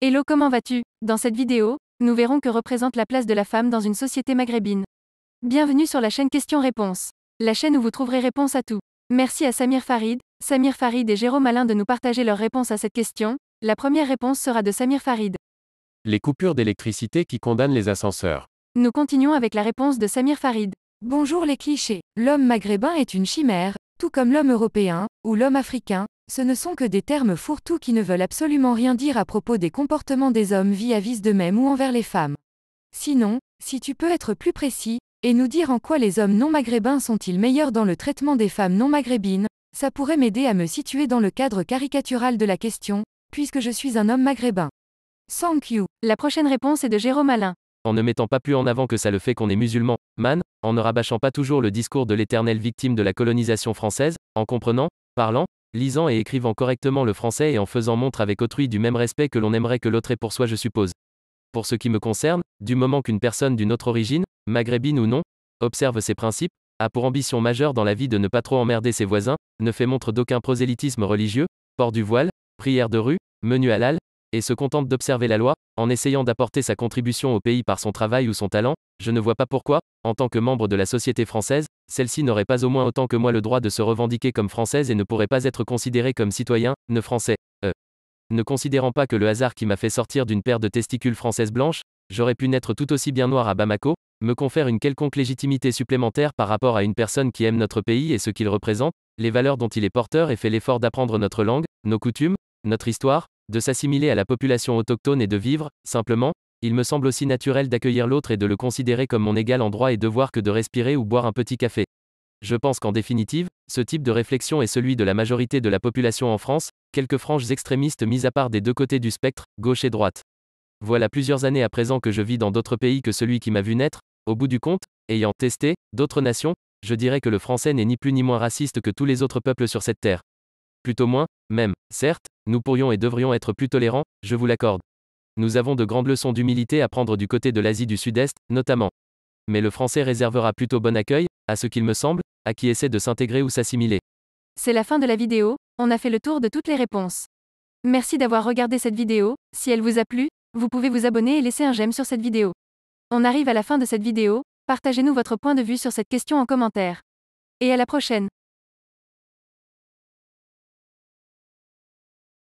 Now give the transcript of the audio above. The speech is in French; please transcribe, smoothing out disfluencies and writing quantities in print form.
Hello, comment vas-tu? Dans cette vidéo, nous verrons que représente la place de la femme dans une société maghrébine. Bienvenue sur la chaîne Questions-Réponses. La chaîne où vous trouverez réponse à tout. Merci à Samir Farid et Jérôme Alain de nous partager leurs réponses à cette question. La première réponse sera de Samir Farid. Les coupures d'électricité qui condamnent les ascenseurs. Nous continuons avec la réponse de Samir Farid. Bonjour les clichés. L'homme maghrébin est une chimère, tout comme l'homme européen, ou l'homme africain, ce ne sont que des termes fourre-tout qui ne veulent absolument rien dire à propos des comportements des hommes vis-à-vis d'eux-mêmes ou envers les femmes. Sinon, si tu peux être plus précis, et nous dire en quoi les hommes non maghrébins sont-ils meilleurs dans le traitement des femmes non maghrébines, ça pourrait m'aider à me situer dans le cadre caricatural de la question, puisque je suis un homme maghrébin. Thank you. La prochaine réponse est de Jérôme Alain. En ne mettant pas plus en avant que ça le fait qu'on est musulman, man, en ne rabâchant pas toujours le discours de l'éternelle victime de la colonisation française, en comprenant, parlant, lisant et écrivant correctement le français et en faisant montre avec autrui du même respect que l'on aimerait que l'autre ait pour soi, je suppose. Pour ce qui me concerne, du moment qu'une personne d'une autre origine, maghrébine ou non, observe ses principes, a pour ambition majeure dans la vie de ne pas trop emmerder ses voisins, ne fait montre d'aucun prosélytisme religieux, port du voile, prière de rue, menu halal, et se contente d'observer la loi, en essayant d'apporter sa contribution au pays par son travail ou son talent, je ne vois pas pourquoi, en tant que membre de la société française, celle-ci n'aurait pas au moins autant que moi le droit de se revendiquer comme française et ne pourrait pas être considérée comme citoyen, ne français. Ne considérant pas que le hasard qui m'a fait sortir d'une paire de testicules françaises blanches, j'aurais pu naître tout aussi bien noir à Bamako, me confère une quelconque légitimité supplémentaire par rapport à une personne qui aime notre pays et ce qu'il représente, les valeurs dont il est porteur et fait l'effort d'apprendre notre langue, nos coutumes, notre histoire, de s'assimiler à la population autochtone et de vivre, simplement, il me semble aussi naturel d'accueillir l'autre et de le considérer comme mon égal en droit et devoir que de respirer ou boire un petit café. Je pense qu'en définitive, ce type de réflexion est celui de la majorité de la population en France, quelques franges extrémistes mis à part des deux côtés du spectre, gauche et droite. Voilà plusieurs années à présent que je vis dans d'autres pays que celui qui m'a vu naître, au bout du compte, ayant testé d'autres nations, je dirais que le français n'est ni plus ni moins raciste que tous les autres peuples sur cette terre. Plutôt moins, même, certes, nous pourrions et devrions être plus tolérants, je vous l'accorde. Nous avons de grandes leçons d'humilité à prendre du côté de l'Asie du Sud-Est, notamment. Mais le français réservera plutôt bon accueil, à ce qu'il me semble, à qui essaie de s'intégrer ou s'assimiler. C'est la fin de la vidéo, on a fait le tour de toutes les réponses. Merci d'avoir regardé cette vidéo, si elle vous a plu, vous pouvez vous abonner et laisser un j'aime sur cette vidéo. On arrive à la fin de cette vidéo, partagez-nous votre point de vue sur cette question en commentaire. Et à la prochaine.